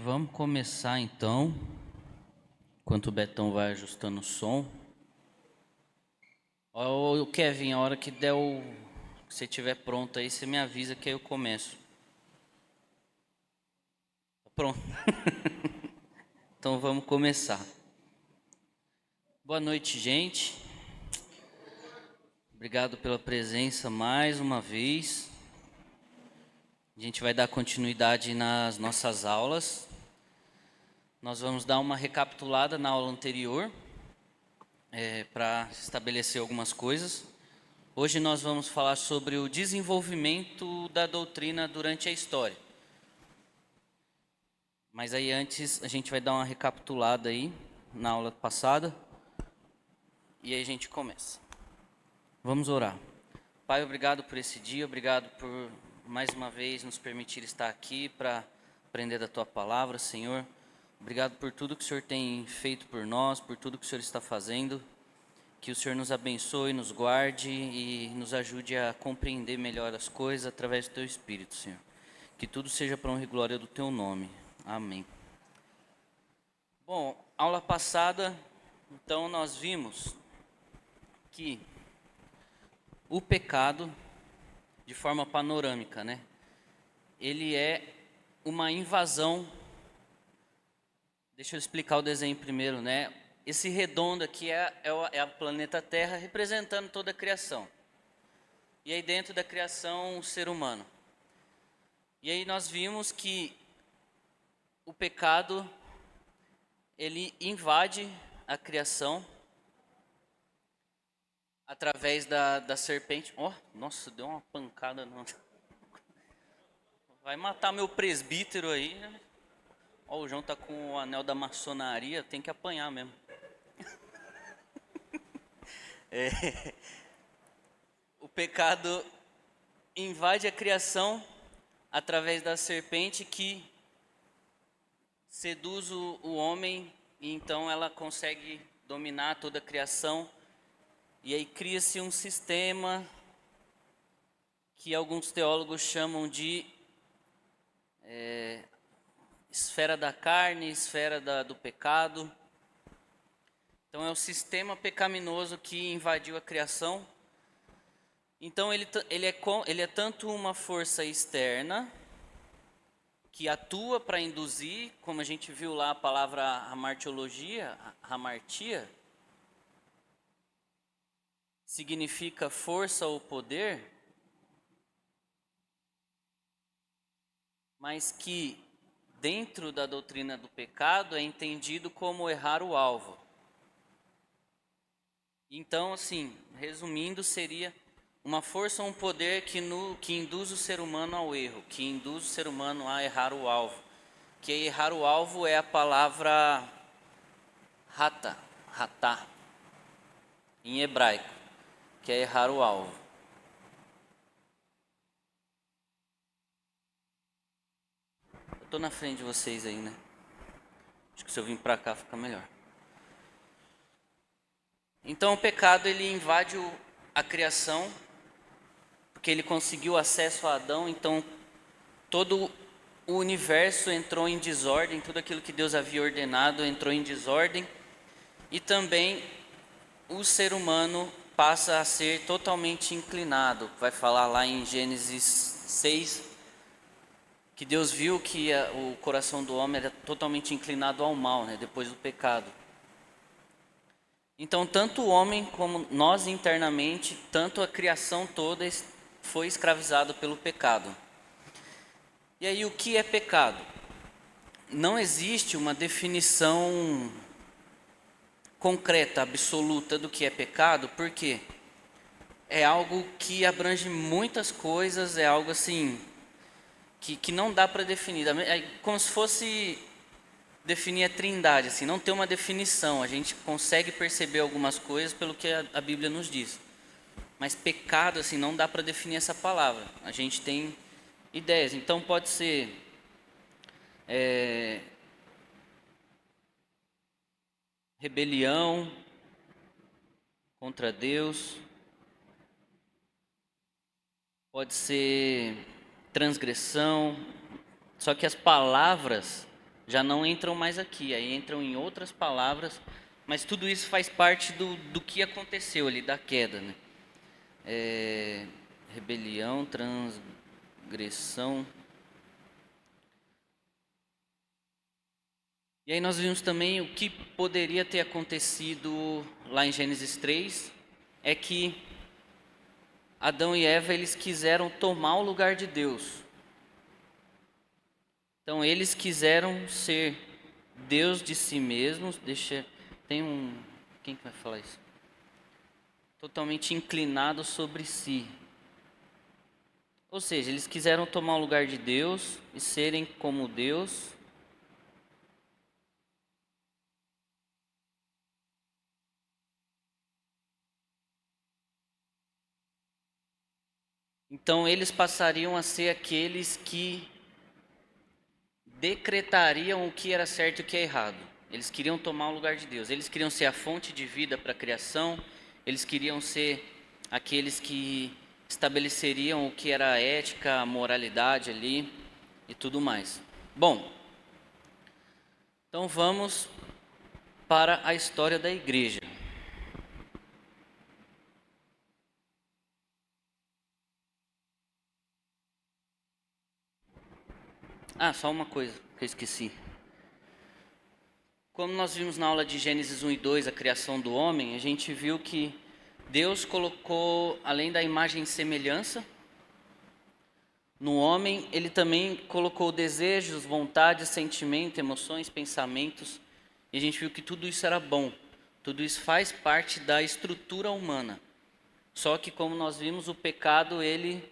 Vamos começar então, enquanto o Betão vai ajustando o som. Ô Kevin, a hora que der que você estiver pronto aí, você me avisa que aí eu começo. Pronto. Então vamos começar. Boa noite, gente. Obrigado pela presença mais uma vez. A gente vai dar continuidade nas nossas aulas. Nós vamos dar uma recapitulada na aula anterior, para estabelecer algumas coisas. Hoje nós vamos falar sobre o desenvolvimento da doutrina durante a história. Mas aí antes a gente vai dar uma recapitulada aí na aula passada. E aí a gente começa. Vamos orar. Pai, obrigado por esse dia, obrigado por mais uma vez nos permitir estar aqui para aprender da Tua palavra, Senhor. Obrigado por tudo que o Senhor tem feito por nós, por tudo que o Senhor está fazendo. Que o Senhor nos abençoe, nos guarde e nos ajude a compreender melhor as coisas através do Teu Espírito, Senhor. Que tudo seja para honra e glória do Teu nome. Amém. Bom, aula passada, então nós vimos que o pecado, de forma panorâmica, né? Ele é uma invasão. Deixa eu explicar o desenho primeiro, né? Esse redondo aqui é a planeta Terra representando toda a criação. E aí dentro da criação, o ser humano. E aí nós vimos que o pecado, ele invade a criação através da serpente. Nossa, deu uma pancada. Não. Vai matar meu presbítero aí, né? O João tá com o anel da maçonaria, tem que apanhar mesmo. O pecado invade a criação através da serpente que seduz o homem e então ela consegue dominar toda a criação. E aí cria-se um sistema que alguns teólogos chamam de esfera da carne, esfera do pecado. Então é o sistema pecaminoso que invadiu a criação. Então ele é tanto uma força externa que atua para induzir, como a gente viu lá a palavra hamartiologia, hamartia, significa força ou poder, mas que dentro da doutrina do pecado é entendido como errar o alvo. Então, assim, resumindo, seria uma força ou um poder que induz o ser humano ao erro, que induz o ser humano a errar o alvo. Que errar o alvo é a palavra ratá, em hebraico, que é errar o alvo. Eu estou na frente de vocês aí, né? Acho que se eu vir para cá fica melhor. Então o pecado ele invade a criação, porque ele conseguiu acesso a Adão, então todo o universo entrou em desordem, tudo aquilo que Deus havia ordenado entrou em desordem, e também o ser humano passa a ser totalmente inclinado. Vai falar lá em Gênesis 6, que Deus viu que o coração do homem era totalmente inclinado ao mal, né, depois do pecado. Então, tanto o homem como nós internamente, tanto a criação toda foi escravizado pelo pecado. E aí, o que é pecado? Não existe uma definição concreta, absoluta do que é pecado, porque é algo que abrange muitas coisas, é algo assim que não dá para definir. É como se fosse definir a trindade, assim, não tem uma definição. A gente consegue perceber algumas coisas pelo que a Bíblia nos diz. Mas pecado, assim, não dá para definir essa palavra. A gente tem ideias. Então pode ser rebelião contra Deus, pode ser transgressão. Só que as palavras já não entram mais aqui, aí entram em outras palavras, mas tudo isso faz parte do que aconteceu ali, da queda, né? Rebelião, transgressão. E aí nós vimos também o que poderia ter acontecido lá em Gênesis 3, é que Adão e Eva eles quiseram tomar o lugar de Deus. Então eles quiseram ser Deus de si mesmos. Quem que vai falar isso? Totalmente inclinado sobre si. Ou seja, eles quiseram tomar o lugar de Deus e serem como Deus. Então eles passariam a ser aqueles que decretariam o que era certo e o que é errado. Eles queriam tomar o lugar de Deus. Eles queriam ser a fonte de vida para a criação. Eles queriam ser aqueles que estabeleceriam o que era a ética, a moralidade ali e tudo mais. Bom, então vamos para a história da igreja. Ah, só uma coisa que eu esqueci. Como nós vimos na aula de Gênesis 1 e 2, a criação do homem, a gente viu que Deus colocou, além da imagem e semelhança, no homem, ele também colocou desejos, vontades, sentimentos, emoções, pensamentos. E a gente viu que tudo isso era bom. Tudo isso faz parte da estrutura humana. Só que, como nós vimos, o pecado, ele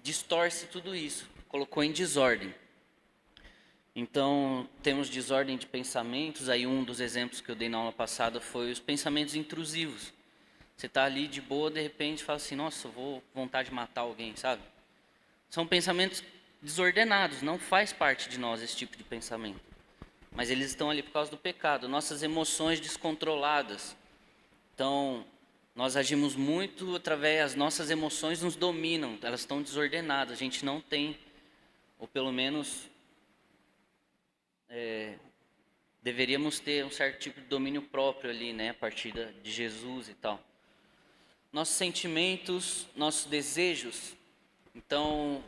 distorce tudo isso. Colocou em desordem. Então, temos desordem de pensamentos. Aí um dos exemplos que eu dei na aula passada foi os pensamentos intrusivos. Você está ali de boa, de repente fala assim, nossa, vou vontade de matar alguém, sabe? São pensamentos desordenados, não faz parte de nós esse tipo de pensamento. Mas eles estão ali por causa do pecado. Nossas emoções descontroladas. Então, nós agimos muito através, as nossas emoções nos dominam, elas estão desordenadas. A gente não tem, ou pelo menos deveríamos ter um certo tipo de domínio próprio ali, né, a partir de Jesus e tal. Nossos sentimentos, nossos desejos. Então,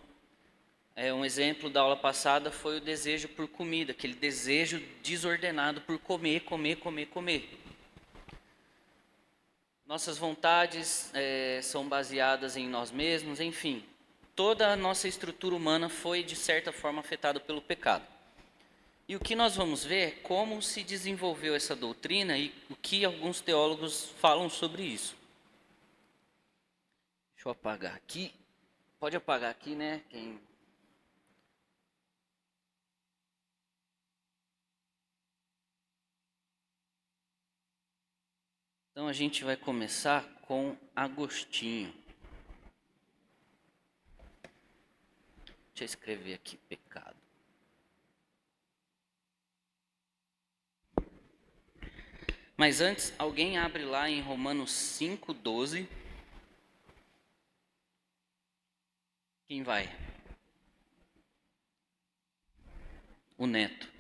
um exemplo da aula passada foi o desejo por comida, aquele desejo desordenado por comer, comer, comer, comer. Nossas vontades são baseadas em nós mesmos, enfim. Toda a nossa estrutura humana foi, de certa forma, afetada pelo pecado. E o que nós vamos ver é como se desenvolveu essa doutrina e o que alguns teólogos falam sobre isso. Deixa eu apagar aqui. Pode apagar aqui, né? Então a gente vai começar com Agostinho. Deixa eu escrever aqui, pecado. Mas antes, alguém abre lá em Romanos 5:12. Quem vai? O Neto.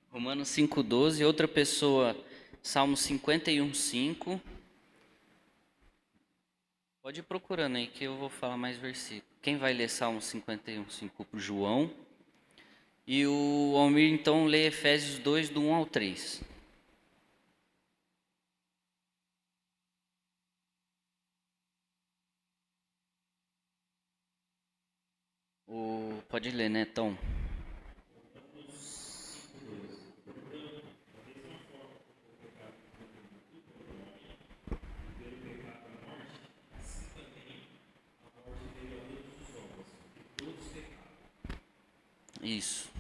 Romanos 5:12, outra pessoa, Salmo 51:5. Pode ir procurando aí que eu vou falar mais versículo. Quem vai ler Salmo 51:5 para o João? E o Almir então lê Efésios 2, do 1 ao 3. Pode ler, né, Tom? Isso.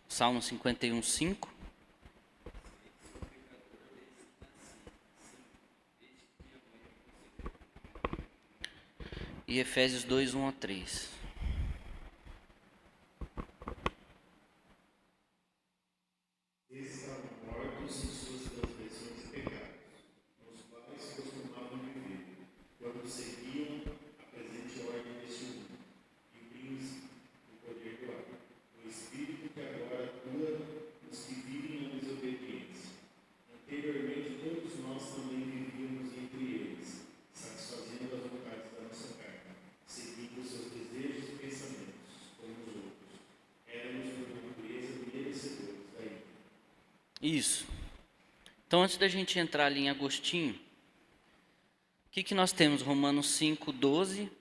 Salmo 51:5. E Efésios 2, 1 a 3. Isso. Então, antes da gente entrar ali em Agostinho, o que nós temos? Romanos 5:12.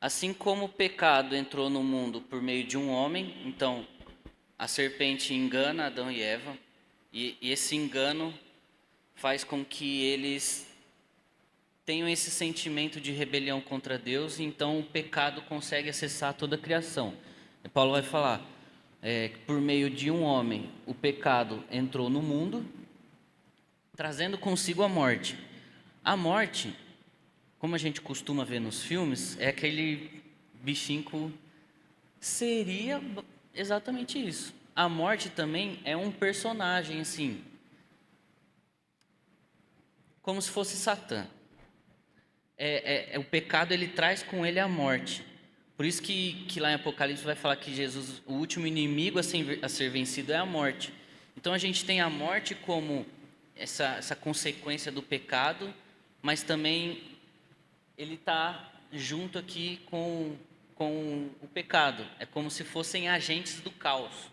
Assim como o pecado entrou no mundo por meio de um homem, então a serpente engana Adão e Eva, e esse engano faz com que eles tenham esse sentimento de rebelião contra Deus, e então o pecado consegue acessar toda a criação. E Paulo vai falar, que por meio de um homem o pecado entrou no mundo, trazendo consigo a morte. A morte, como a gente costuma ver nos filmes, é aquele bichinho que seria exatamente isso. A morte também é um personagem, assim, como se fosse Satã. O pecado, ele traz com ele a morte. Por isso que lá em Apocalipse vai falar que Jesus, o último inimigo a ser vencido é a morte. Então a gente tem a morte como essa consequência do pecado, mas também ele está junto aqui com o pecado. É como se fossem agentes do caos,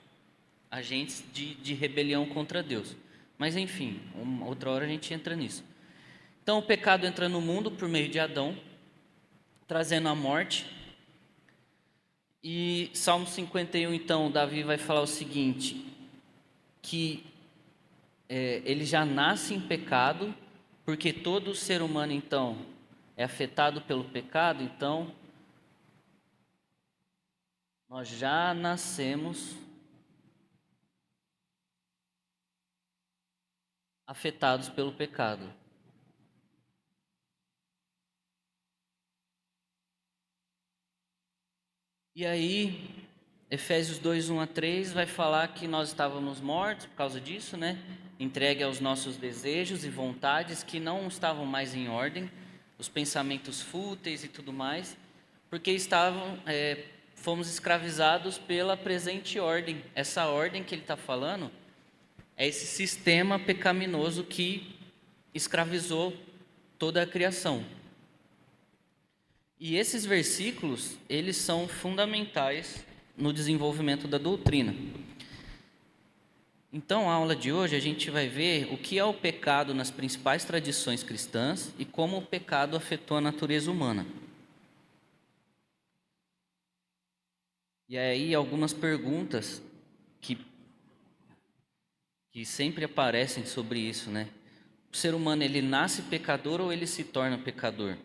agentes de rebelião contra Deus. Mas enfim, outra hora a gente entra nisso. Então o pecado entra no mundo por meio de Adão, trazendo a morte. E Salmo 51, então, Davi vai falar o seguinte, que ele já nasce em pecado, porque todo ser humano, então, é afetado pelo pecado, então nós já nascemos afetados pelo pecado. E aí, Efésios 2, 1-3 vai falar que nós estávamos mortos por causa disso, né? Entregue aos nossos desejos e vontades que não estavam mais em ordem, os pensamentos fúteis e tudo mais, porque fomos escravizados pela presente ordem. Essa ordem que ele está falando é esse sistema pecaminoso que escravizou toda a criação. E esses versículos, eles são fundamentais no desenvolvimento da doutrina. Então, a aula de hoje a gente vai ver o que é o pecado nas principais tradições cristãs e como o pecado afetou a natureza humana. E aí algumas perguntas que sempre aparecem sobre isso, né? O ser humano, ele nasce pecador ou ele se torna pecador?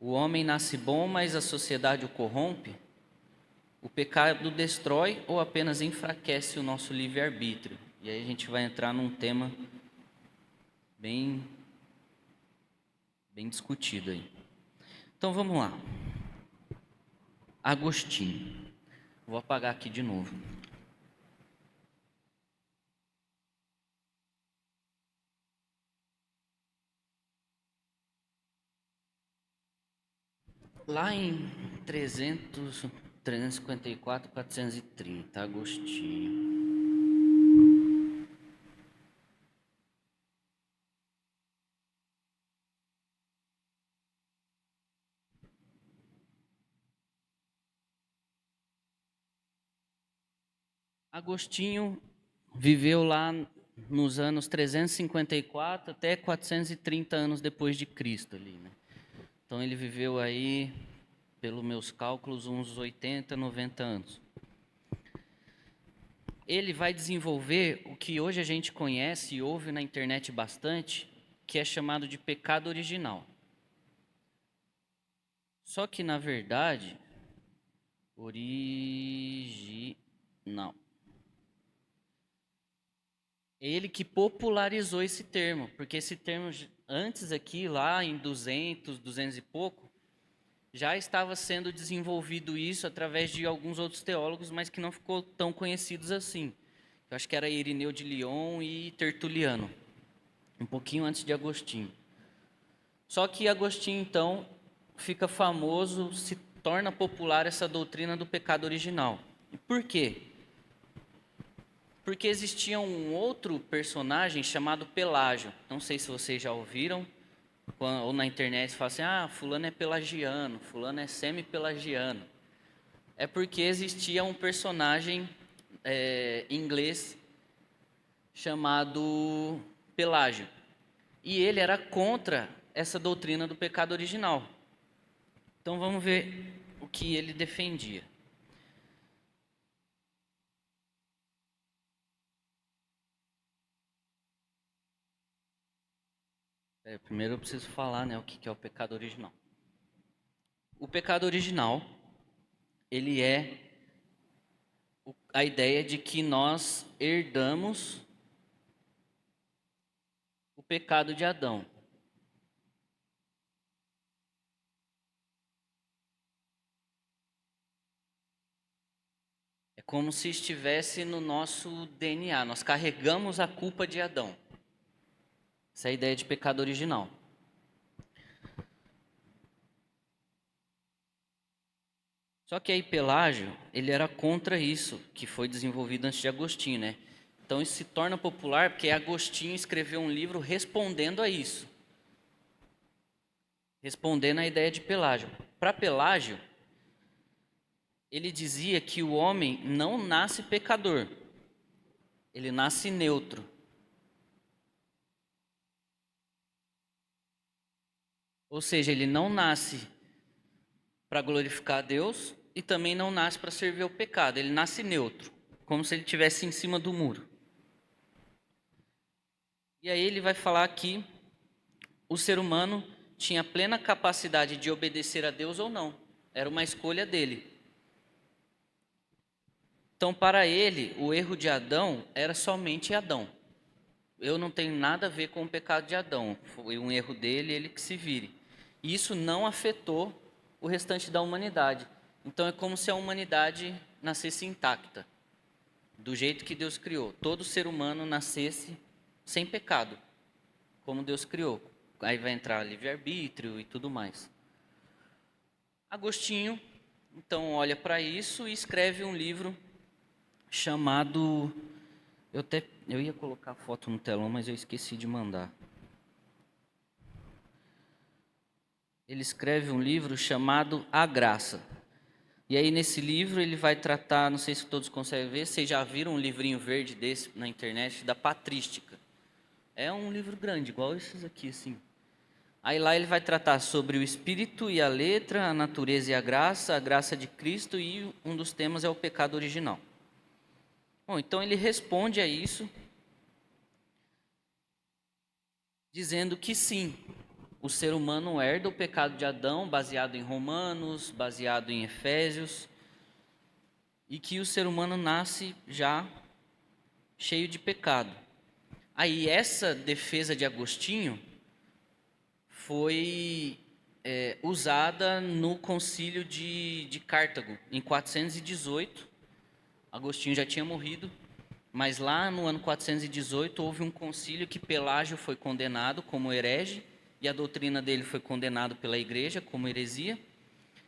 O homem nasce bom, mas a sociedade o corrompe? O pecado destrói ou apenas enfraquece o nosso livre-arbítrio? E aí a gente vai entrar num tema bem, bem discutido aí. Então vamos lá. Agostinho. Vou apagar aqui de novo. Lá em 354, 430, Agostinho. Agostinho viveu lá nos anos 354 até 430 anos depois de Cristo ali, né? Então ele viveu aí, pelos meus cálculos, uns 80, 90 anos. Ele vai desenvolver o que hoje a gente conhece e ouve na internet bastante, que é chamado de pecado original. Só que, na verdade, original. É ele que popularizou esse termo, porque esse termo antes aqui, lá em 200, 200 e pouco, já estava sendo desenvolvido isso através de alguns outros teólogos, mas que não ficou tão conhecidos assim. Eu acho que era Irineu de Lyon e Tertuliano, um pouquinho antes de Agostinho. Só que Agostinho, então, fica famoso, se torna popular essa doutrina do pecado original. E por quê? Porque existia um outro personagem chamado Pelágio. Não sei se vocês já ouviram, ou na internet falam assim, fulano é pelagiano, fulano é semi-pelagiano. É porque existia um personagem inglês chamado Pelágio. E ele era contra essa doutrina do pecado original. Então vamos ver o que ele defendia. Primeiro eu preciso falar, né, o que é o pecado original. O pecado original, ele é a ideia de que nós herdamos o pecado de Adão. É como se estivesse no nosso DNA, nós carregamos a culpa de Adão. Essa é a ideia de pecado original. Só que aí Pelágio, ele era contra isso, que foi desenvolvido antes de Agostinho, né? Então isso se torna popular porque Agostinho escreveu um livro respondendo a isso. Respondendo à ideia de Pelágio. Para Pelágio, ele dizia que o homem não nasce pecador, ele nasce neutro. Ou seja, ele não nasce para glorificar a Deus e também não nasce para servir ao pecado, ele nasce neutro, como se ele estivesse em cima do muro. E aí ele vai falar que o ser humano tinha plena capacidade de obedecer a Deus ou não, era uma escolha dele. Então, para ele, o erro de Adão era somente Adão. Eu não tenho nada a ver com o pecado de Adão, foi um erro dele, ele que se vire. E isso não afetou o restante da humanidade. Então é como se a humanidade nascesse intacta, do jeito que Deus criou. Todo ser humano nascesse sem pecado, como Deus criou. Aí vai entrar livre-arbítrio e tudo mais. Agostinho, então, olha para isso e escreve um livro chamado... Eu ia colocar a foto no telão, mas eu esqueci de mandar. Ele escreve um livro chamado A Graça. E aí nesse livro ele vai tratar, não sei se todos conseguem ver, vocês já viram um livrinho verde desse na internet, da patrística. É um livro grande, igual esses aqui, assim. Aí lá ele vai tratar sobre o espírito e a letra, a natureza e a graça de Cristo, e um dos temas é o pecado original. Bom, então ele responde a isso, dizendo que sim, o ser humano herda o pecado de Adão, baseado em Romanos, baseado em Efésios, e que o ser humano nasce já cheio de pecado. Aí essa defesa de Agostinho foi usada no concílio de Cartago, em 418. Agostinho já tinha morrido, mas lá no ano 418 houve um concílio que Pelágio foi condenado como herege, e a doutrina dele foi condenada pela igreja como heresia,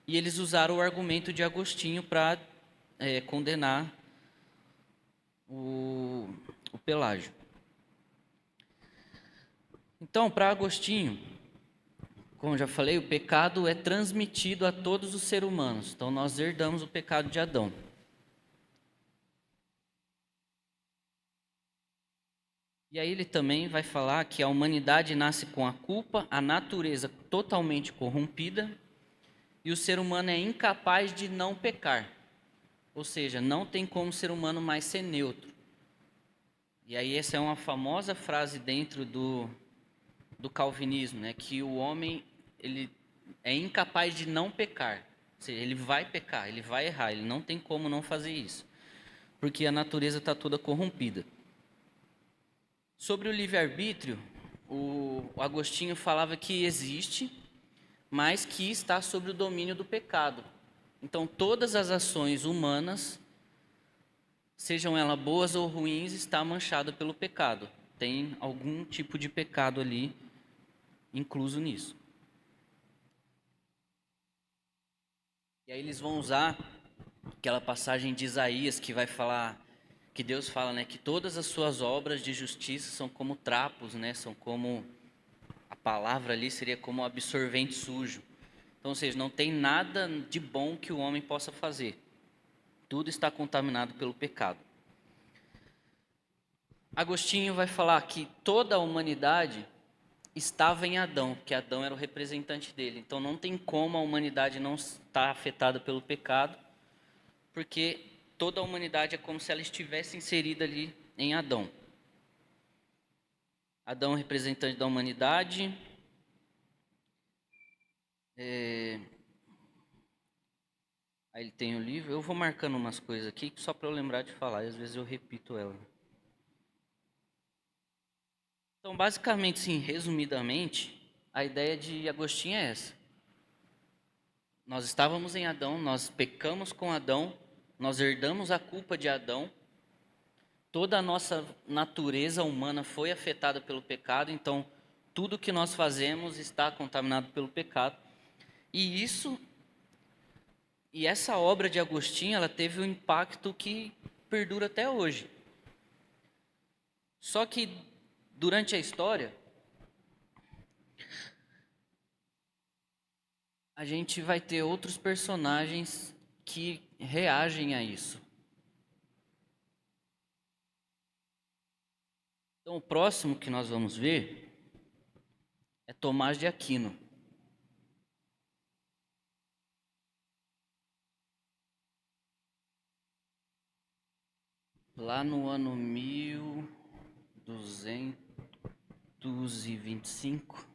e eles usaram o argumento de Agostinho para condenar o Pelágio. Então, para Agostinho, como já falei, o pecado é transmitido a todos os seres humanos. Então, nós herdamos o pecado de Adão. E aí ele também vai falar que a humanidade nasce com a culpa, a natureza totalmente corrompida, e o ser humano é incapaz de não pecar. Ou seja, não tem como o ser humano mais ser neutro. E aí essa é uma famosa frase dentro do calvinismo, né? Que o homem ele é incapaz de não pecar. Ou seja, ele vai pecar, ele vai errar, ele não tem como não fazer isso. Porque a natureza está toda corrompida. Sobre o livre-arbítrio, o Agostinho falava que existe, mas que está sob o domínio do pecado. Então, todas as ações humanas, sejam elas boas ou ruins, está manchada pelo pecado. Tem algum tipo de pecado ali incluso nisso. E aí eles vão usar aquela passagem de Isaías que vai falar, que Deus fala, né, que todas as suas obras de justiça são como trapos, né, são como, a palavra ali seria como absorvente sujo. Então, ou seja, não tem nada de bom que o homem possa fazer. Tudo está contaminado pelo pecado. Agostinho vai falar que toda a humanidade estava em Adão, que Adão era o representante dele. Então não tem como a humanidade não estar afetada pelo pecado, porque toda a humanidade é como se ela estivesse inserida ali em Adão. Adão, representante da humanidade. Aí ele tem o livro. Eu vou marcando umas coisas aqui só para eu lembrar de falar, e às vezes eu repito ela. Então, basicamente, sim, resumidamente, a ideia de Agostinho é essa. Nós estávamos em Adão, nós pecamos com Adão, nós herdamos a culpa de Adão. Toda a nossa natureza humana foi afetada pelo pecado, então tudo que nós fazemos está contaminado pelo pecado. E essa obra de Agostinho, ela teve um impacto que perdura até hoje. Só que durante a história, a gente vai ter outros personagens que reagem a isso. Então, o próximo que nós vamos ver é Tomás de Aquino. Lá no ano 1225,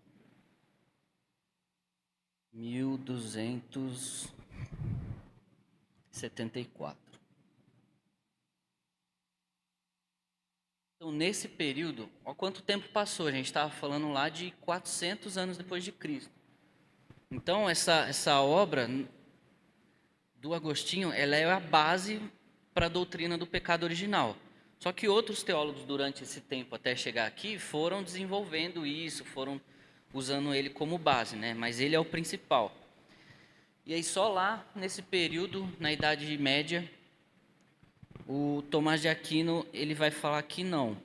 1274. Então, nesse período, olha quanto tempo passou. A gente estava falando lá de 400 anos depois de Cristo. Então, essa obra do Agostinho, ela é a base para a doutrina do pecado original. Só que outros teólogos, durante esse tempo até chegar aqui, foram desenvolvendo isso, foram usando ele como base, né? Mas ele é o principal. E aí só lá, nesse período, na Idade Média, o Tomás de Aquino, ele vai falar que não,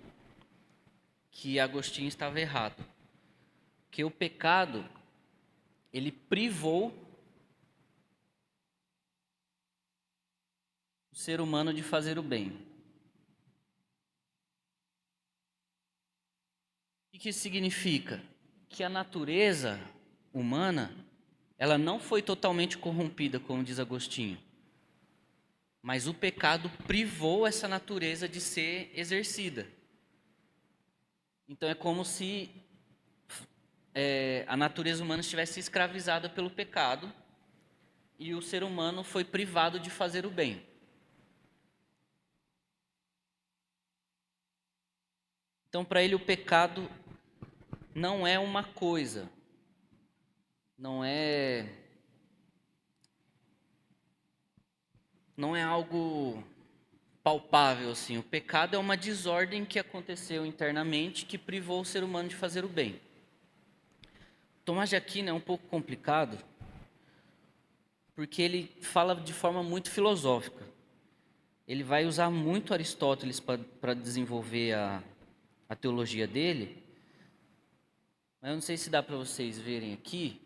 que Agostinho estava errado. Que o pecado, ele privou o ser humano de fazer o bem. O que isso significa? Que a natureza humana, ela não foi totalmente corrompida, como diz Agostinho. Mas o pecado privou essa natureza de ser exercida. Então é como se a natureza humana estivesse escravizada pelo pecado e o ser humano foi privado de fazer o bem. Então, para ele, o pecado não é uma coisa, não é algo palpável assim. O pecado é uma desordem que aconteceu internamente que privou o ser humano de fazer o bem. Tomás de Aquino é um pouco complicado, porque ele fala de forma muito filosófica. Ele vai usar muito Aristóteles para desenvolver a teologia dele, mas eu não sei se dá para vocês verem aqui,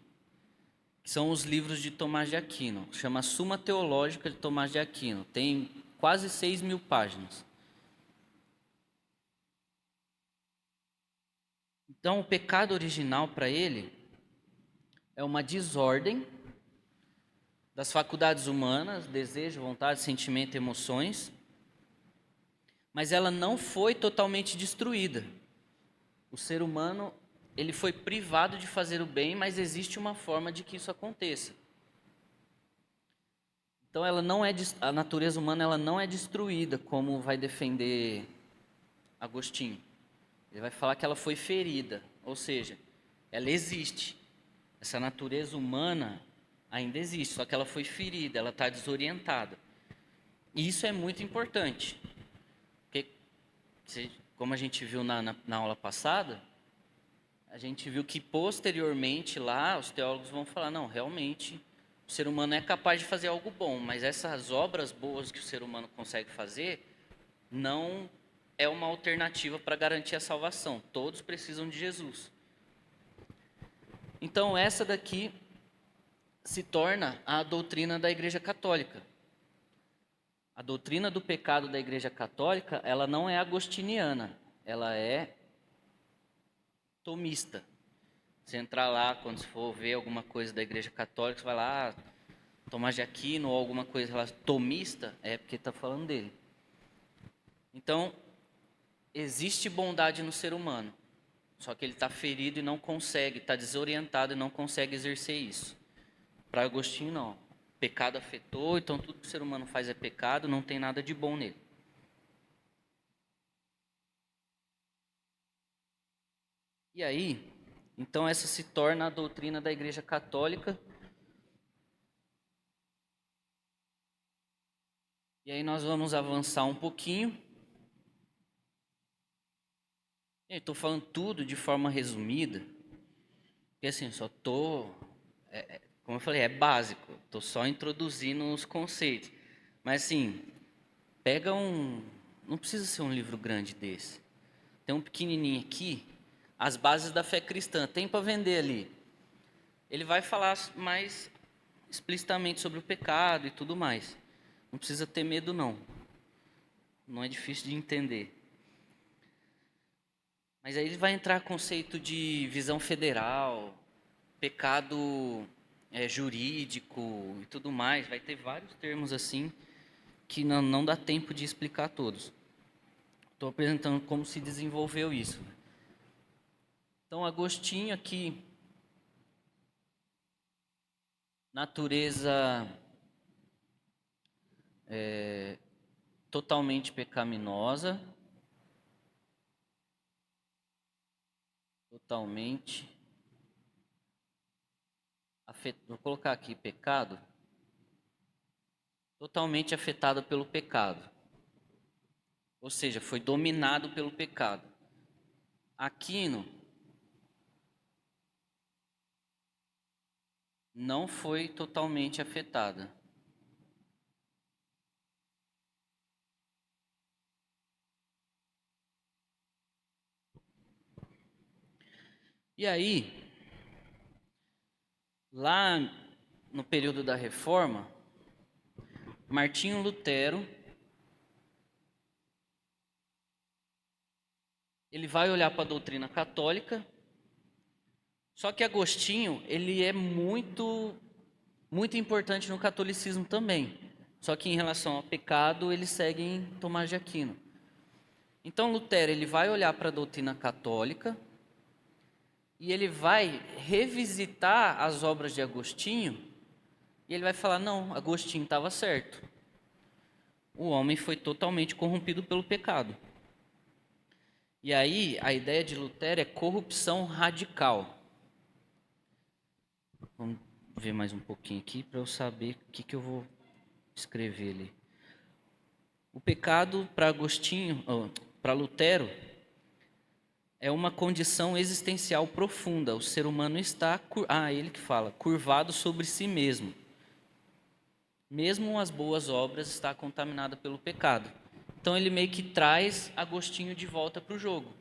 que são os livros de Tomás de Aquino. Chama Suma Teológica de Tomás de Aquino. Tem quase 6.000 páginas. Então, o pecado original para ele é uma desordem das faculdades humanas, desejo, vontade, sentimento, emoções, mas ela não foi totalmente destruída. O ser humano, ele foi privado de fazer o bem, mas existe uma forma de que isso aconteça. Então ela não é a natureza humana, ela não é destruída, como vai defender Agostinho. Ele vai falar que ela foi ferida, ou seja, ela existe. Essa natureza humana ainda existe, só que ela foi ferida, ela está desorientada. E isso é muito importante, porque, como a gente viu na aula passada, a gente viu que posteriormente lá os teólogos vão falar, não, realmente o ser humano é capaz de fazer algo bom, mas essas obras boas que o ser humano consegue fazer não é uma alternativa para garantir a salvação. Todos precisam de Jesus. Então essa daqui se torna a doutrina da Igreja Católica. A doutrina do pecado da Igreja Católica, ela não é agostiniana, ela é tomista. Você entrar lá, quando você for ver alguma coisa da Igreja Católica, você vai lá, Tomás de Aquino ou alguma coisa relacionada, tomista, é porque está falando dele. Então, existe bondade no ser humano, só que ele está ferido e não consegue, está desorientado e não consegue exercer isso. Para Agostinho, não. O pecado afetou, então tudo que o ser humano faz é pecado, não tem nada de bom nele. E aí, então essa se torna a doutrina da Igreja Católica. E aí nós vamos avançar um pouquinho. Estou falando tudo de forma resumida, porque assim, só estou, como eu falei, é básico, estou só introduzindo os conceitos. Mas assim, pega um, não precisa ser um livro grande desse. Tem um pequenininho aqui, As Bases da Fé Cristã, tem para vender ali. Ele vai falar mais explicitamente sobre o pecado e tudo mais. Não precisa ter medo não. Não é difícil de entender. Mas aí ele vai entrar conceito de visão federal, pecado jurídico e tudo mais. Vai ter vários termos assim que não dá tempo de explicar todos. Estou apresentando como se desenvolveu isso. Então, Agostinho aqui, natureza totalmente pecaminosa, totalmente vou colocar aqui pecado, totalmente afetado pelo pecado. Ou seja, foi dominado pelo pecado. Aquino não foi totalmente afetada. E aí, lá no período da Reforma, Martinho Lutero, ele vai olhar para a doutrina católica, só que Agostinho, ele é muito importante no catolicismo também. Só que em relação ao pecado, ele segue em Tomás de Aquino. Então Lutero, ele vai olhar para a doutrina católica e ele vai revisitar as obras de Agostinho e ele vai falar: não, Agostinho estava certo. O homem foi totalmente corrompido pelo pecado. E aí, a ideia de Lutero é corrupção radical. Vamos ver mais um pouquinho aqui para eu saber o que eu vou escrever ali. O pecado para Agostinho, para Lutero, é uma condição existencial profunda. O ser humano está, ele que fala, curvado sobre si mesmo. Mesmo as boas obras está contaminada pelo pecado. Então ele meio que traz Agostinho de volta para o jogo.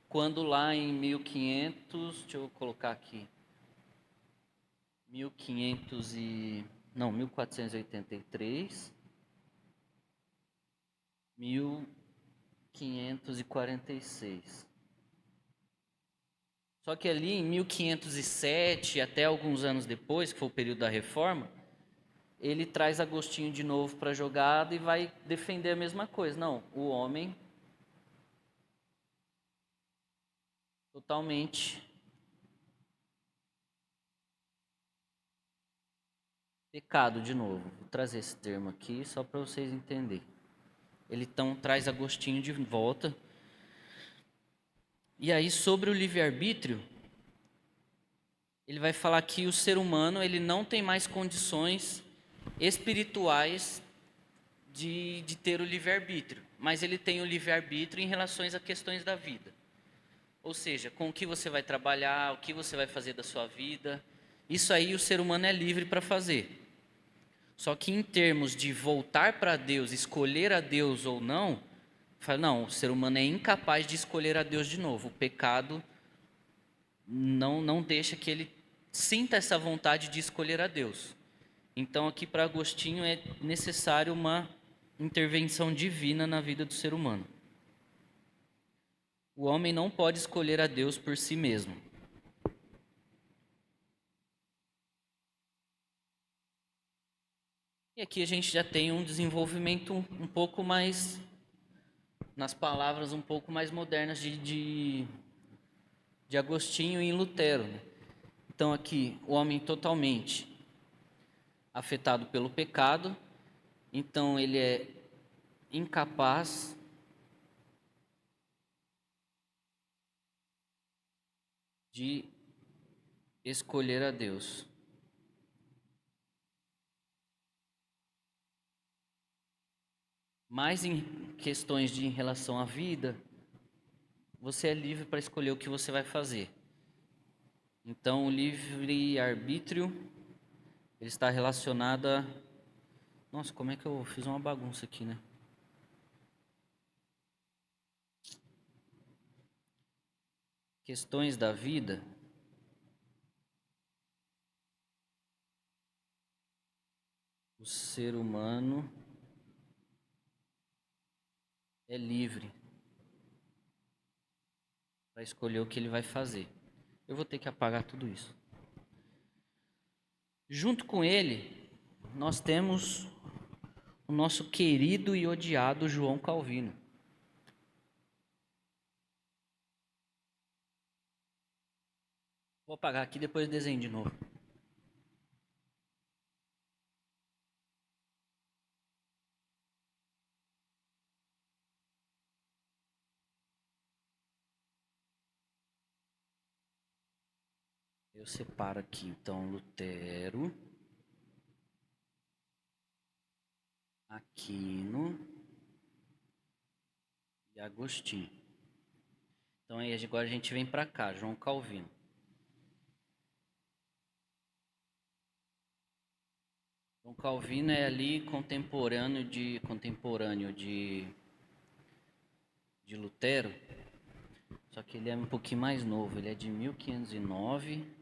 Quando lá em 1500, deixa eu colocar aqui, 1483, 1546. Só que ali em 1507, até alguns anos depois, que foi o período da Reforma, ele traz Agostinho de novo para a jogada e vai defender a mesma coisa. Não, o homem totalmente pecado de novo. Vou trazer esse termo aqui só para vocês entenderem. Ele então traz Agostinho de volta. E aí sobre o livre-arbítrio, ele vai falar que o ser humano ele não tem mais condições espirituais de ter o livre-arbítrio, mas ele tem o livre-arbítrio em relação a questões da vida. Ou seja, com o que você vai trabalhar, o que você vai fazer da sua vida, isso aí o ser humano é livre para fazer. Só que em termos de voltar para Deus, escolher a Deus ou não, fala, não, o ser humano é incapaz de escolher a Deus de novo. O pecado não deixa que ele sinta essa vontade de escolher a Deus. Então aqui para Agostinho é necessário uma intervenção divina na vida do ser humano. O homem não pode escolher a Deus por si mesmo. E aqui a gente já tem um desenvolvimento um pouco mais, nas palavras um pouco mais modernas de Agostinho e Lutero. Então aqui, o homem totalmente afetado pelo pecado, então ele é incapaz de escolher a Deus. Mas em questões de em relação à vida, você é livre para escolher o que você vai fazer. Então, o livre-arbítrio ele está relacionado a... Nossa, como é que eu fiz uma bagunça aqui, né? Questões da vida. O ser humano é livre para escolher o que ele vai fazer. Eu vou ter que apagar tudo isso. Junto com ele, nós temos o nosso querido e odiado João Calvino. Vou apagar aqui, depois desenho de novo. Eu separo aqui, então, Lutero, Aquino e Agostinho. Então aí agora a gente vem para cá, João Calvino. João Calvino é ali contemporâneo de Lutero, só que ele é um pouquinho mais novo, ele é de 1509,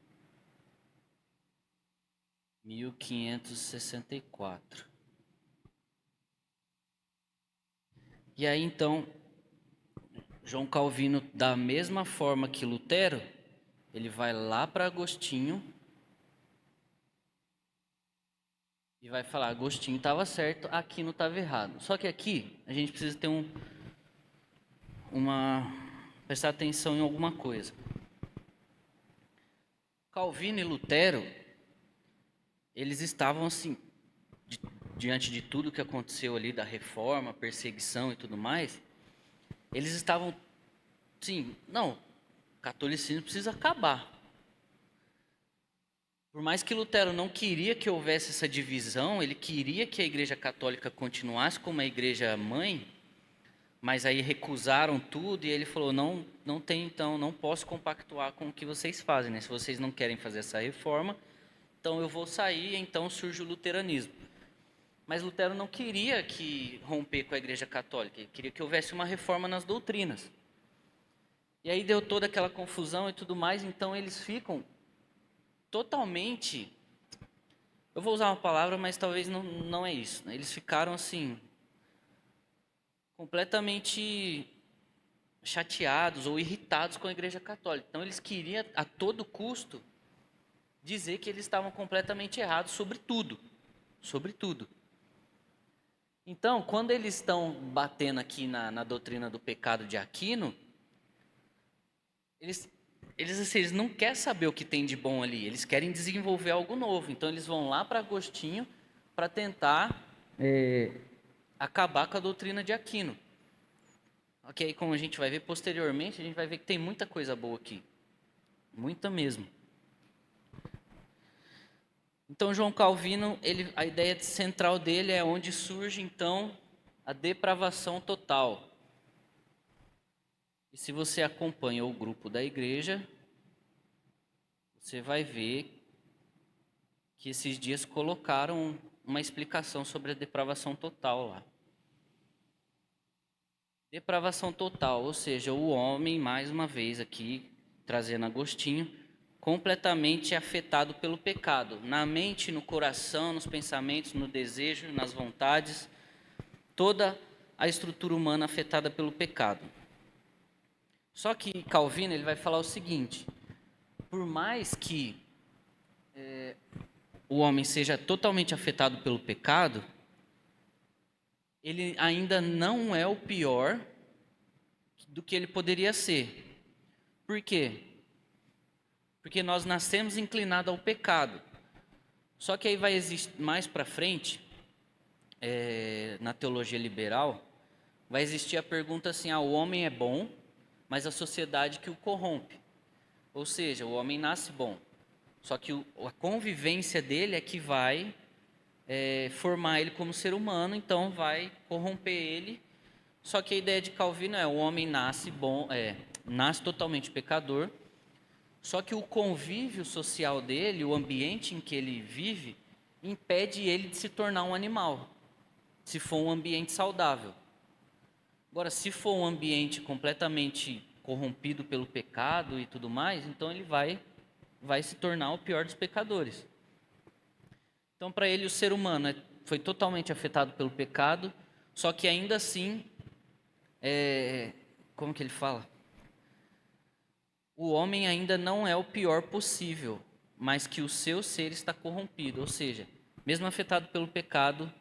1564. E aí então, João Calvino, da mesma forma que Lutero, ele vai lá para Agostinho e vai falar: Agostinho estava certo, Aquino estava errado. Só que aqui a gente precisa ter prestar atenção em alguma coisa. Calvino e Lutero, eles estavam assim, diante de tudo que aconteceu ali da reforma, perseguição e tudo mais, eles estavam, sim, não, o catolicismo precisa acabar. Por mais que Lutero não queria que houvesse essa divisão, ele queria que a Igreja Católica continuasse como a Igreja Mãe, mas aí recusaram tudo e ele falou: não, não tem, então, não posso compactuar com o que vocês fazem, né? Se vocês não querem fazer essa reforma, então eu vou sair, e então surge o luteranismo. Mas Lutero não queria que romper com a Igreja Católica, ele queria que houvesse uma reforma nas doutrinas. E aí deu toda aquela confusão e tudo mais, então eles ficam totalmente, eu vou usar uma palavra, mas talvez não é isso, né? Eles ficaram assim, completamente chateados ou irritados com a Igreja Católica. Então eles queriam a todo custo dizer que eles estavam completamente errados sobre tudo, sobre tudo. Então, quando eles estão batendo aqui na doutrina do pecado de Aquino, eles não querem saber o que tem de bom ali, eles querem desenvolver algo novo. Então eles vão lá para Agostinho para tentar acabar com a doutrina de Aquino. Ok, como a gente vai ver posteriormente, a gente vai ver que tem muita coisa boa aqui, muita mesmo. Então João Calvino, a ideia central dele é onde surge então a depravação total. E se você acompanha o grupo da igreja, você vai ver que esses dias colocaram uma explicação sobre a depravação total lá. Depravação total, ou seja, o homem, mais uma vez aqui, trazendo Agostinho, completamente afetado pelo pecado, na mente, no coração, nos pensamentos, no desejo, nas vontades, toda a estrutura humana afetada pelo pecado. Só que Calvino ele vai falar o seguinte: por mais que o homem seja totalmente afetado pelo pecado, ele ainda não é o pior do que ele poderia ser. Por quê? Porque nós nascemos inclinados ao pecado. Só que aí vai existir mais para frente, na teologia liberal, vai existir a pergunta assim: o homem é bom, mas a sociedade que o corrompe. Ou seja, o homem nasce bom, só que a convivência dele é que vai formar ele como ser humano, então vai corromper ele. Só que a ideia de Calvino é: o homem nasce bom, nasce totalmente pecador, só que o convívio social dele, o ambiente em que ele vive, impede ele de se tornar um animal, se for um ambiente saudável. Agora, se for um ambiente completamente corrompido pelo pecado e tudo mais, então ele vai se tornar o pior dos pecadores. Então, para ele, o ser humano foi totalmente afetado pelo pecado, só que ainda assim, como que ele fala? O homem ainda não é o pior possível, mas que o seu ser está corrompido. Ou seja, mesmo afetado pelo pecado,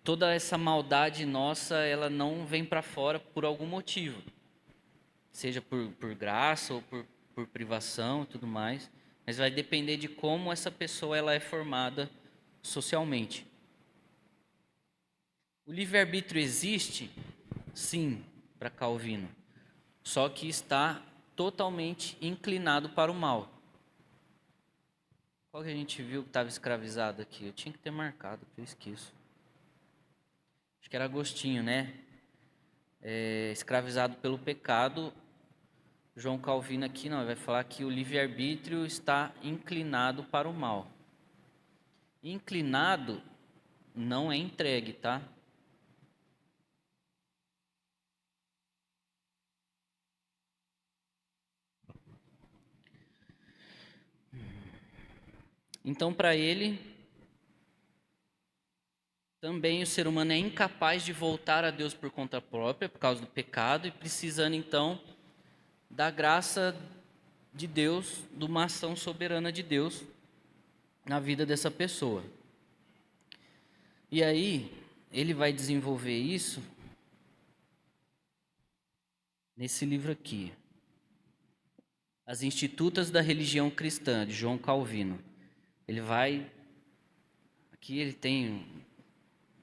toda essa maldade nossa, ela não vem para fora por algum motivo. Seja por graça ou por privação e tudo mais. Mas vai depender de como essa pessoa ela é formada socialmente. O livre-arbítrio existe? Sim, para Calvino. Só que está totalmente inclinado para o mal. Qual que a gente viu que estava escravizado aqui? Eu tinha que ter marcado, que eu esqueço. Acho que era Agostinho, né? Escravizado pelo pecado. João Calvino aqui não, vai falar que o livre-arbítrio está inclinado para o mal. Inclinado não é entregue, tá? Então, para ele, também o ser humano é incapaz de voltar a Deus por conta própria, por causa do pecado, e precisando então da graça de Deus, de uma ação soberana de Deus na vida dessa pessoa. E aí, ele vai desenvolver isso nesse livro aqui, As Institutas da Religião Cristã, de João Calvino. Aqui ele tem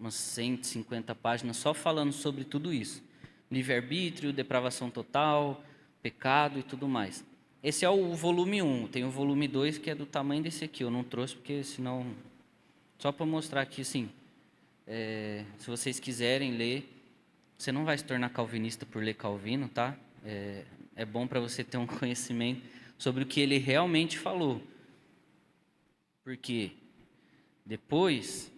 umas 150 páginas só falando sobre tudo isso. Livre-arbítrio, depravação total, pecado e tudo mais. Esse é o volume 1, tem o volume 2 que é do tamanho desse aqui, eu não trouxe porque senão... Só para mostrar aqui, assim, se vocês quiserem ler, você não vai se tornar calvinista por ler Calvino, tá? É bom para você ter um conhecimento sobre o que ele realmente falou. Porque depois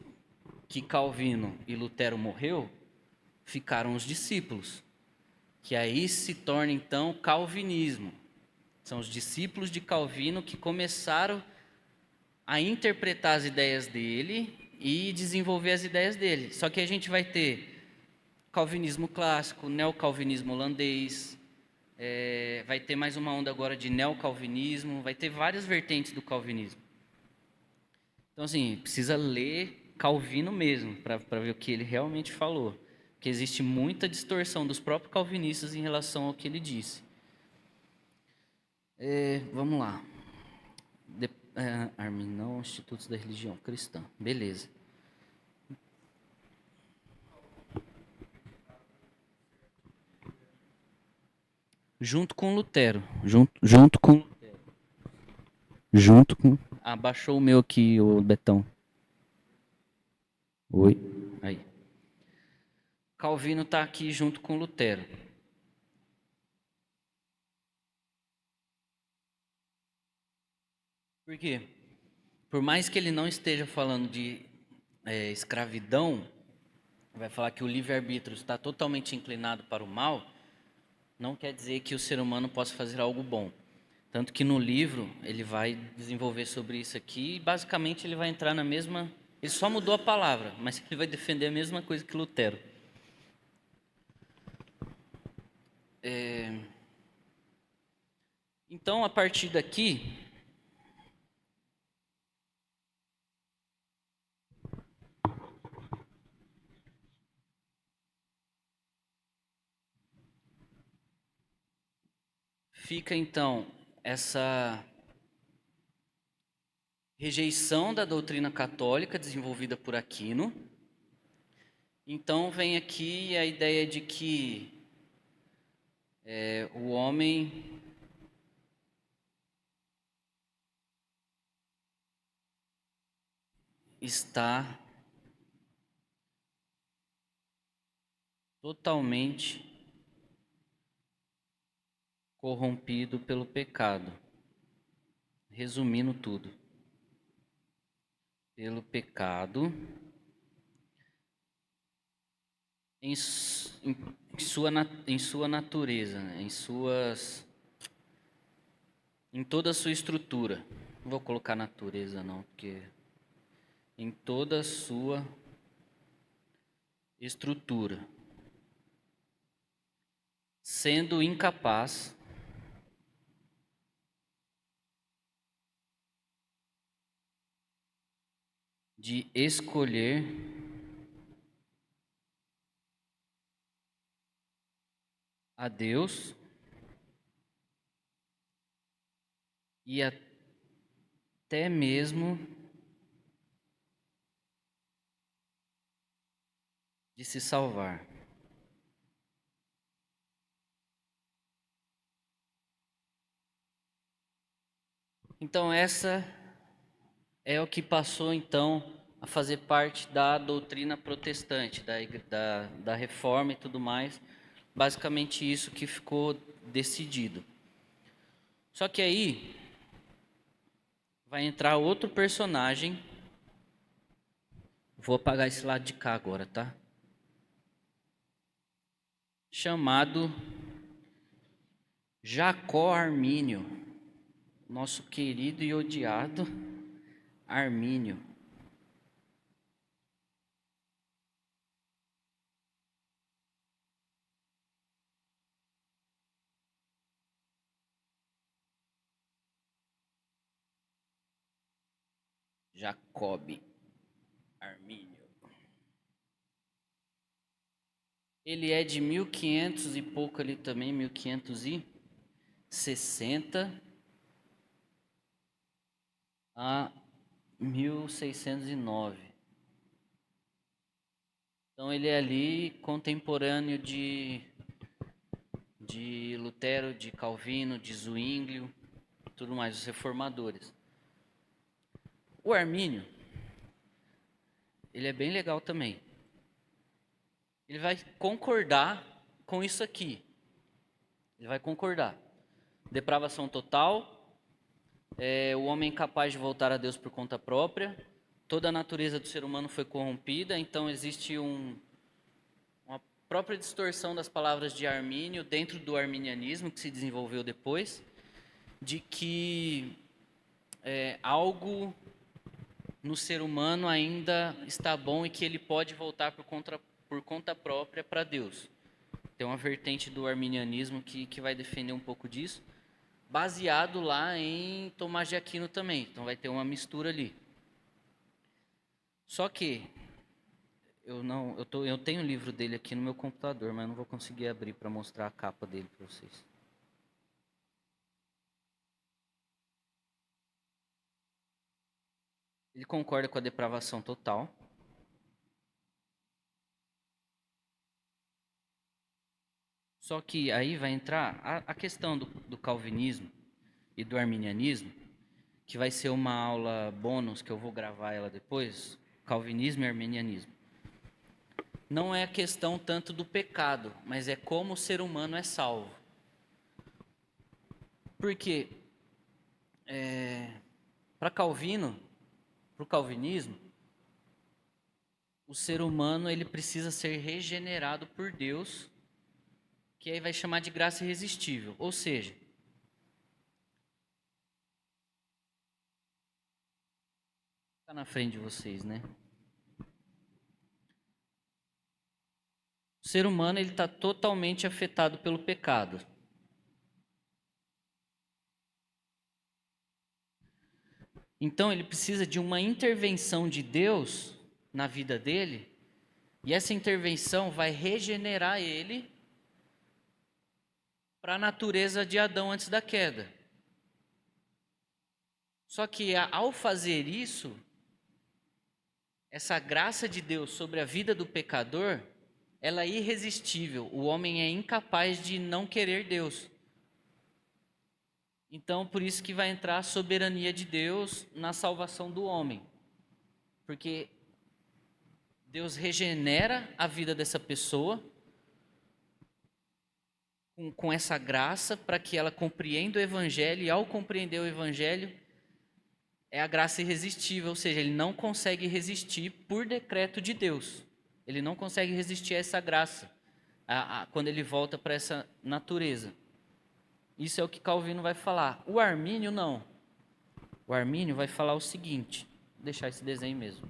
que Calvino e Lutero morreu, ficaram os discípulos, que aí se torna então calvinismo. São os discípulos de Calvino que começaram a interpretar as ideias dele e desenvolver as ideias dele. Só que a gente vai ter calvinismo clássico, neocalvinismo holandês, vai ter mais uma onda agora de neocalvinismo, vai ter várias vertentes do calvinismo. Então, assim, precisa ler Calvino mesmo, para ver o que ele realmente falou. Porque existe muita distorção dos próprios calvinistas em relação ao que ele disse. Vamos lá. Arminão, Institutos da Religião Cristã. Beleza. Junto com Lutero. Junto com Lutero. Junto com... Abaixou o meu aqui, o Betão. Oi. Aí. Calvino está aqui junto com Lutero. Por quê? Por mais que ele não esteja falando de escravidão, vai falar que o livre-arbítrio está totalmente inclinado para o mal, não quer dizer que o ser humano possa fazer algo bom. Tanto que no livro ele vai desenvolver sobre isso aqui e basicamente ele vai entrar na mesma... Ele só mudou a palavra, mas ele vai defender a mesma coisa que Lutero. Então, a partir daqui, fica então essa rejeição da doutrina católica desenvolvida por Aquino. Então vem aqui a ideia de que o homem está totalmente corrompido pelo pecado. Resumindo tudo, pelo pecado em sua natureza, né? Em toda a sua estrutura. Não vou colocar natureza não, porque em toda a sua estrutura, sendo incapaz de escolher a Deus e até mesmo de se salvar. Então essa é o que passou então a fazer parte da doutrina protestante, da reforma e tudo mais. Basicamente isso que ficou decidido. Só que aí vai entrar outro personagem. Vou apagar esse lado de cá agora, tá? Chamado Jacó Armínio, nosso querido e odiado Armínio. Jacob Armínio. Ele é de 1500 e pouco ali também, 1560 a 1609. Então ele é ali contemporâneo de Lutero, de Calvino, de Zwinglio, tudo mais, os reformadores. O Armínio, ele é bem legal também. Ele vai concordar com isso aqui. Ele vai concordar. Depravação total, o homem incapaz de voltar a Deus por conta própria, toda a natureza do ser humano foi corrompida, então existe uma própria distorção das palavras de Armínio dentro do arminianismo que se desenvolveu depois, de que algo no ser humano ainda está bom e que ele pode voltar por conta própria para Deus. Tem uma vertente do arminianismo que vai defender um pouco disso, baseado lá em Tomás de Aquino também. Então vai ter uma mistura ali. Só que eu tenho o livro dele aqui no meu computador, mas eu não vou conseguir abrir para mostrar a capa dele para vocês. Ele concorda com a depravação total. Só que aí vai entrar a questão do calvinismo e do arminianismo, que vai ser uma aula bônus que eu vou gravar ela depois, calvinismo e arminianismo. Não é a questão tanto do pecado, mas é como o ser humano é salvo. Porque para Calvino, para o calvinismo, o ser humano ele precisa ser regenerado por Deus, que aí vai chamar de graça irresistível. Ou seja, está na frente de vocês, né? O ser humano ele está totalmente afetado pelo pecado. Então ele precisa de uma intervenção de Deus na vida dele, e essa intervenção vai regenerar ele para a natureza de Adão antes da queda. Só que ao fazer isso, essa graça de Deus sobre a vida do pecador, ela é irresistível. O homem é incapaz de não querer Deus. Então, por isso que vai entrar a soberania de Deus na salvação do homem. Porque Deus regenera a vida dessa pessoa com essa graça para que ela compreenda o Evangelho, e ao compreender o Evangelho, é a graça irresistível, ou seja, ele não consegue resistir por decreto de Deus. Ele não consegue resistir a essa graça, quando ele volta para essa natureza. Isso é o que Calvino vai falar. O Armínio não. O Armínio vai falar o seguinte, vou deixar esse desenho mesmo.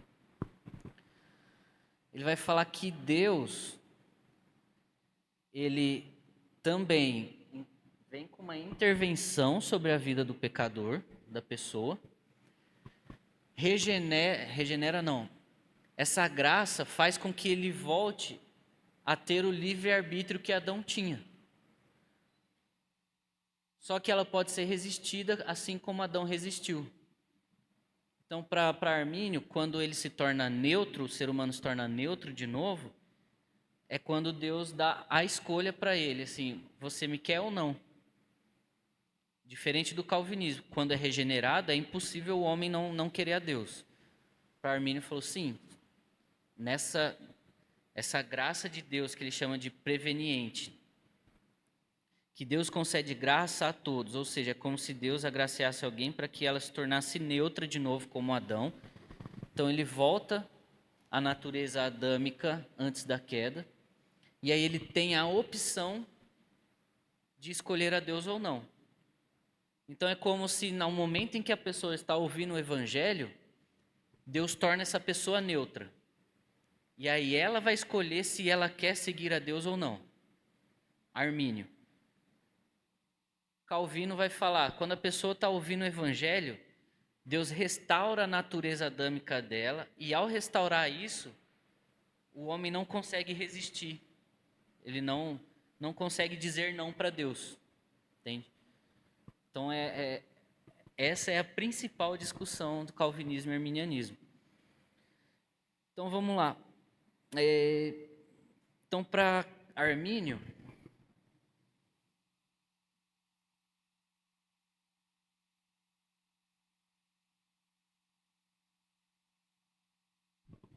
Ele vai falar que Deus, ele também vem com uma intervenção sobre a vida do pecador, da pessoa. Regenera não. Essa graça faz com que ele volte a ter o livre-arbítrio que Adão tinha. Só que ela pode ser resistida assim como Adão resistiu. Então, para Armínio, quando ele se torna neutro, o ser humano se torna neutro de novo, é quando Deus dá a escolha para ele, assim, você me quer ou não? Diferente do calvinismo, quando é regenerado, é impossível o homem não querer a Deus. Para Armínio falou, sim, essa graça de Deus que ele chama de preveniente, que Deus concede graça a todos, ou seja, é como se Deus agraciasse alguém para que ela se tornasse neutra de novo como Adão. Então ele volta à natureza adâmica antes da queda, e aí ele tem a opção de escolher a Deus ou não. Então é como se no momento em que a pessoa está ouvindo o Evangelho, Deus torna essa pessoa neutra. E aí ela vai escolher se ela quer seguir a Deus ou não. Armínio. Calvino vai falar, quando a pessoa está ouvindo o Evangelho, Deus restaura a natureza adâmica dela, e ao restaurar isso, o homem não consegue resistir. Ele não consegue dizer não para Deus. Entende? Então, essa é a principal discussão do calvinismo e arminianismo. Então, vamos lá. Então, para Armínio,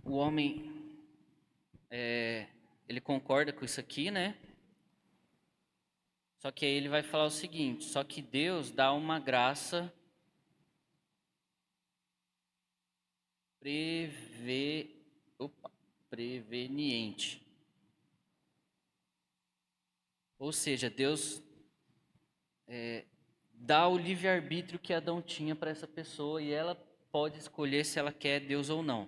o homem, ele concorda com isso aqui, né? Só que aí ele vai falar o seguinte, só que Deus dá uma graça preveniente. Ou seja, Deus dá o livre-arbítrio que Adão tinha para essa pessoa, e ela pode escolher se ela quer Deus ou não.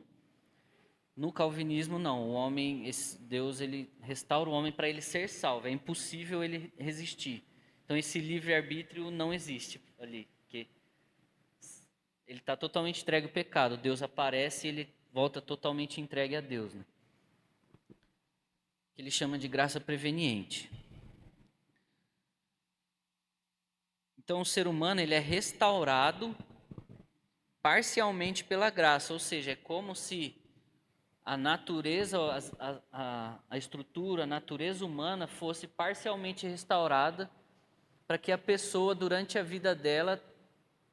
No calvinismo, não. O homem, Deus, ele restaura o homem para ele ser salvo. É impossível ele resistir. Então, esse livre-arbítrio não existe ali. Porque ele está totalmente entregue ao pecado. Deus aparece e ele volta totalmente entregue a Deus, né? Que ele chama de graça preveniente. Então, o ser humano ele é restaurado parcialmente pela graça. Ou seja, é como se a natureza, a estrutura, a natureza humana fosse parcialmente restaurada para que a pessoa, durante a vida dela,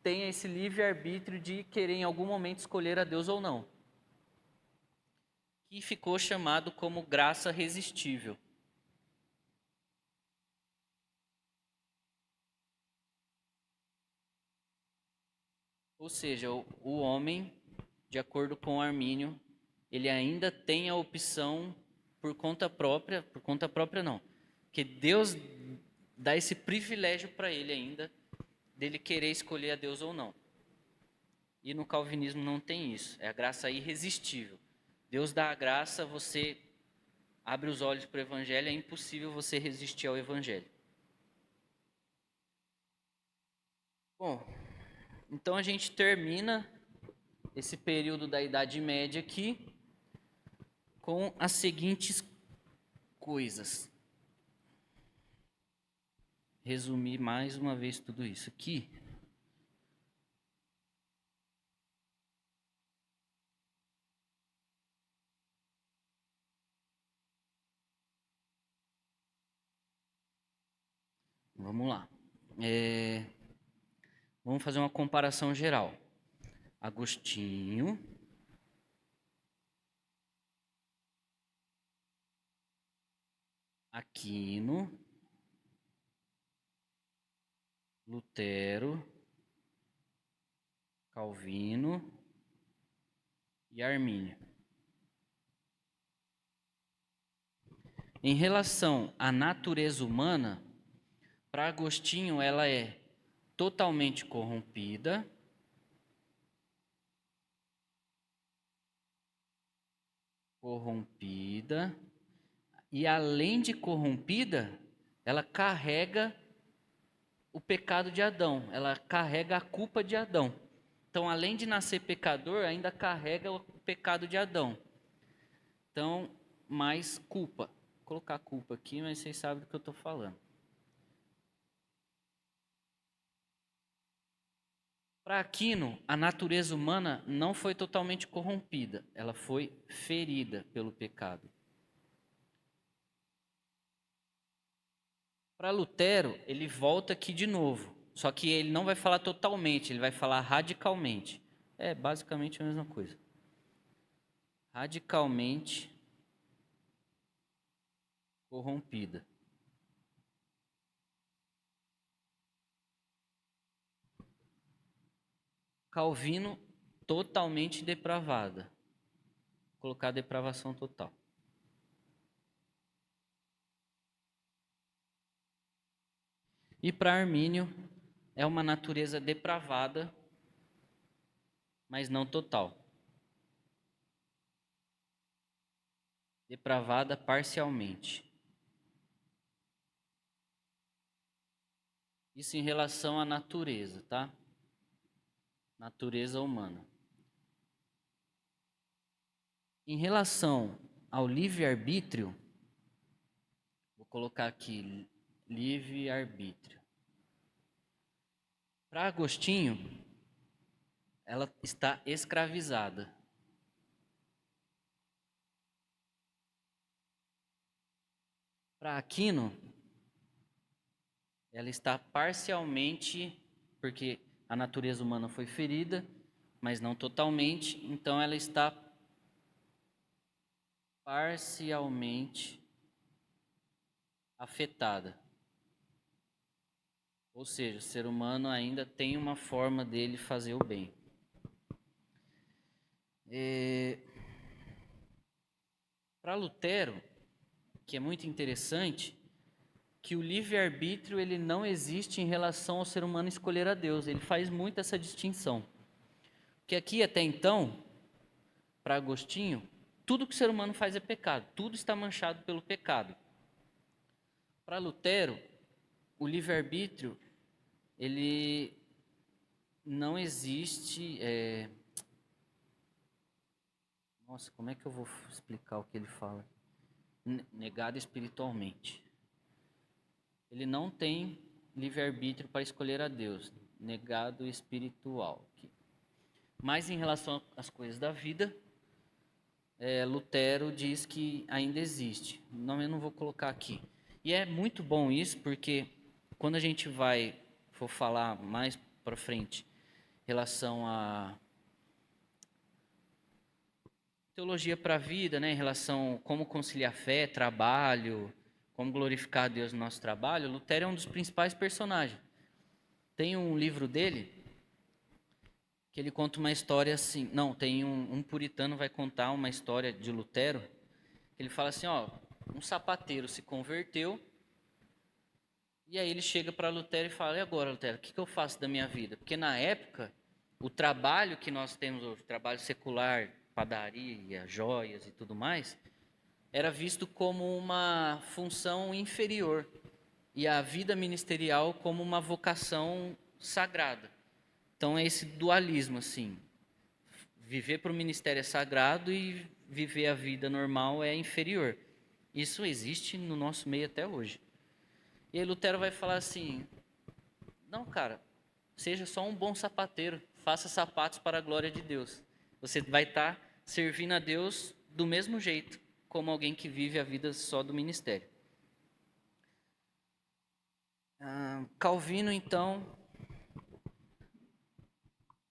tenha esse livre-arbítrio de querer em algum momento escolher a Deus ou não. Que ficou chamado como graça resistível. Ou seja, o homem, de acordo com Armínio, ele ainda tem a opção por conta própria não, que Deus dá esse privilégio para ele ainda, dele querer escolher a Deus ou não. E no calvinismo não tem isso, é a graça irresistível. Deus dá a graça, você abre os olhos para o Evangelho, é impossível você resistir ao Evangelho. Bom, então a gente termina esse período da Idade Média aqui com as seguintes coisas. Resumir mais uma vez tudo isso aqui. Vamos lá. Vamos fazer uma comparação geral. Agostinho, Aquino, Lutero, Calvino e Armínio. Em relação à natureza humana, para Agostinho ela é totalmente corrompida, e além de corrompida, ela carrega o pecado de Adão, ela carrega a culpa de Adão. Então, além de nascer pecador, ainda carrega o pecado de Adão. Então, mais culpa. Vou colocar culpa aqui, mas vocês sabem do que eu estou falando. Para Aquino, a natureza humana não foi totalmente corrompida, ela foi ferida pelo pecado. Para Lutero, ele volta aqui de novo, só que ele não vai falar totalmente, ele vai falar radicalmente. É basicamente a mesma coisa. Radicalmente corrompida. Calvino, totalmente depravada. Vou colocar depravação total. E para Armínio, é uma natureza depravada, mas não total. Depravada parcialmente. Isso em relação à natureza, tá? Natureza humana. Em relação ao livre-arbítrio, vou colocar aqui livre-arbítrio. Para Agostinho, ela está escravizada. Para Aquino, ela está parcialmente, porque a natureza humana foi ferida, mas não totalmente, então ela está parcialmente afetada. Ou seja, o ser humano ainda tem uma forma dele fazer o bem. Para Lutero, que é muito interessante, que o livre-arbítrio ele não existe em relação ao ser humano escolher a Deus. Ele faz muito essa distinção. Porque aqui até então, para Agostinho, tudo que o ser humano faz é pecado. Tudo está manchado pelo pecado. Para Lutero, o livre-arbítrio ele não existe. Nossa, como é que eu vou explicar o que ele fala? Negado espiritualmente. Ele não tem livre-arbítrio para escolher a Deus. Negado espiritual. Mas em relação às coisas da vida, Lutero diz que ainda existe. Não, eu não vou colocar aqui. E é muito bom isso, porque quando a gente for falar mais para frente em relação a teologia para a vida, né, em relação a como conciliar fé, trabalho, como glorificar a Deus no nosso trabalho, Lutero é um dos principais personagens. Tem um livro dele que ele conta uma história assim. Não, tem um puritano vai contar uma história de Lutero. Ele fala assim, ó, um sapateiro se converteu e aí ele chega para Lutero e fala, e agora, Lutero, o que eu faço da minha vida? Porque na época, o trabalho que nós temos hoje, o trabalho secular, padaria, joias e tudo mais, era visto como uma função inferior e a vida ministerial como uma vocação sagrada. Então é esse dualismo assim. Viver para o ministério é sagrado e viver a vida normal é inferior. Isso existe no nosso meio até hoje. E aí Lutero vai falar assim: não, cara, seja só um bom sapateiro, faça sapatos para a glória de Deus. Você vai estar servindo a Deus do mesmo jeito, como alguém que vive a vida só do ministério. Calvino, então,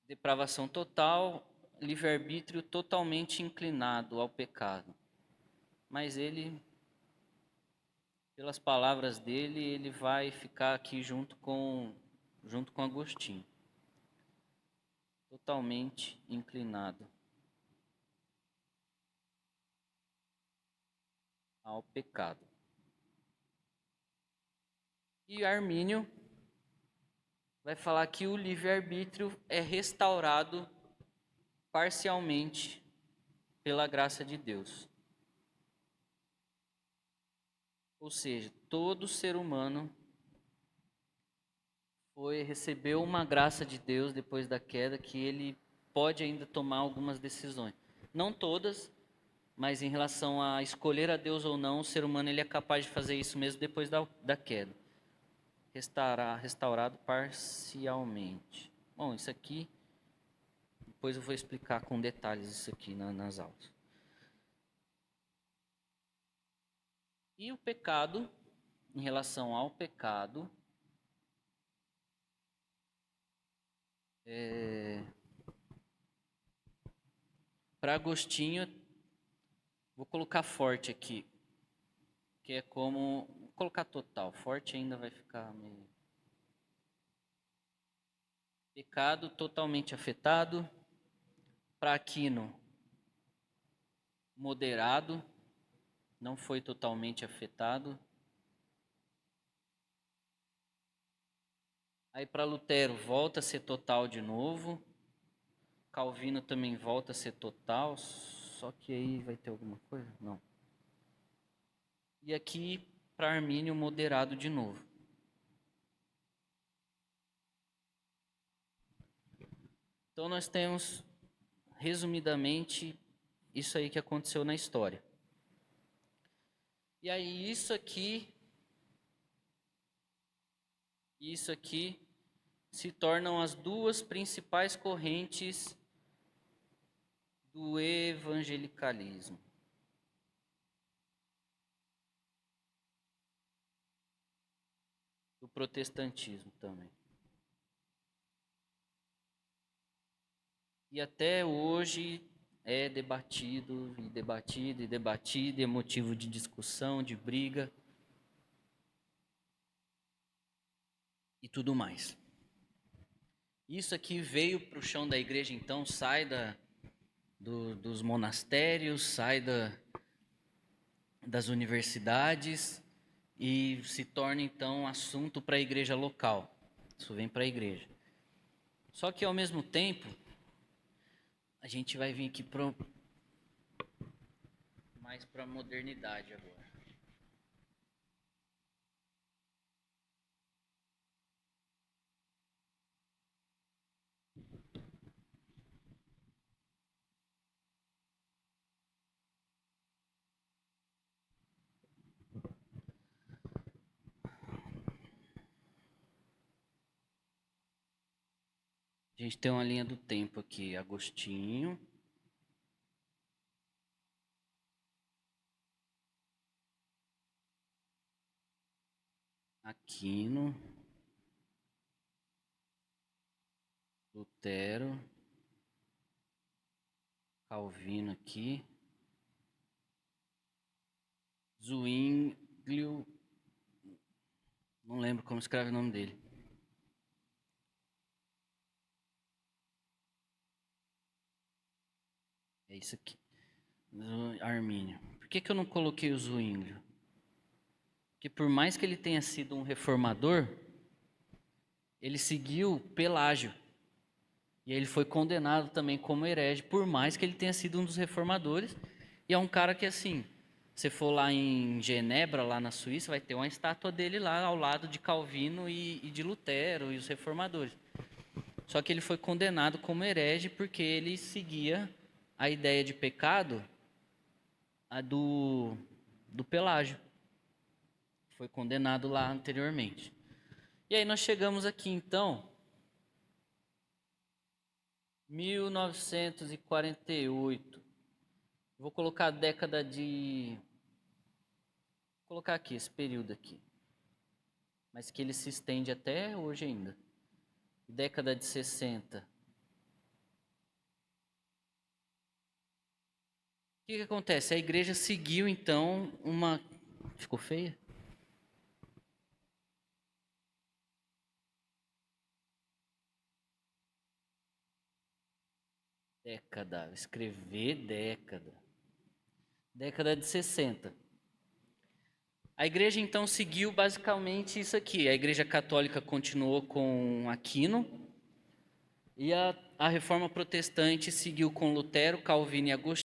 depravação total, livre-arbítrio totalmente inclinado ao pecado. Mas ele, pelas palavras dele, ele vai ficar aqui junto com Agostinho. Totalmente inclinado ao pecado. E Armínio vai falar que o livre-arbítrio é restaurado parcialmente pela graça de Deus. Ou seja, todo ser humano recebeu uma graça de Deus depois da queda que ele pode ainda tomar algumas decisões. Não todas, mas em relação a escolher a Deus ou não, o ser humano ele é capaz de fazer isso mesmo depois da queda. Restaurado parcialmente. Bom, isso aqui, depois eu vou explicar com detalhes isso aqui nas aulas. E o pecado, em relação ao pecado, para Agostinho, vou colocar forte aqui, que é como, vou colocar total, forte ainda vai ficar meio... Pecado totalmente afetado, para Aquino, moderado, não foi totalmente afetado. Aí para Lutero volta a ser total de novo. Calvino também volta a ser total, só que aí vai ter alguma coisa? Não. E aqui para Armínio moderado de novo. Então nós temos resumidamente isso aí que aconteceu na história. E aí isso aqui se tornam as duas principais correntes do evangelicalismo. Do protestantismo também. E até hoje é debatido, é motivo de discussão, de briga e tudo mais. Isso aqui veio para o chão da igreja, então, sai dos monastérios, sai das universidades e se torna, então, assunto para a igreja local. Isso vem para a igreja. Só que, ao mesmo tempo, a gente vai vir aqui mais para a modernidade agora. A gente tem uma linha do tempo aqui, Agostinho, Aquino, Lutero, Calvino aqui, Zwinglio, não lembro como escreve o nome dele. É isso aqui, Armínio. Por que eu não coloquei o Zwinglio? Porque por mais que ele tenha sido um reformador, ele seguiu Pelágio. E ele foi condenado também como herege, por mais que ele tenha sido um dos reformadores. E é um cara que, assim, você for lá em Genebra, lá na Suíça, vai ter uma estátua dele lá ao lado de Calvino e de Lutero e os reformadores. Só que ele foi condenado como herege porque ele seguia a ideia de pecado do Pelágio. Foi condenado lá anteriormente. E aí nós chegamos aqui então, 1948. Vou colocar a década de... Vou colocar aqui, esse período aqui. Mas que ele se estende até hoje ainda. Década de 60. O que acontece? A igreja seguiu então uma... Ficou feia? Década, escrever década. Década de 60. A igreja então seguiu basicamente isso aqui. A igreja católica continuou com Aquino e a reforma protestante seguiu com Lutero, Calvino e Agostinho.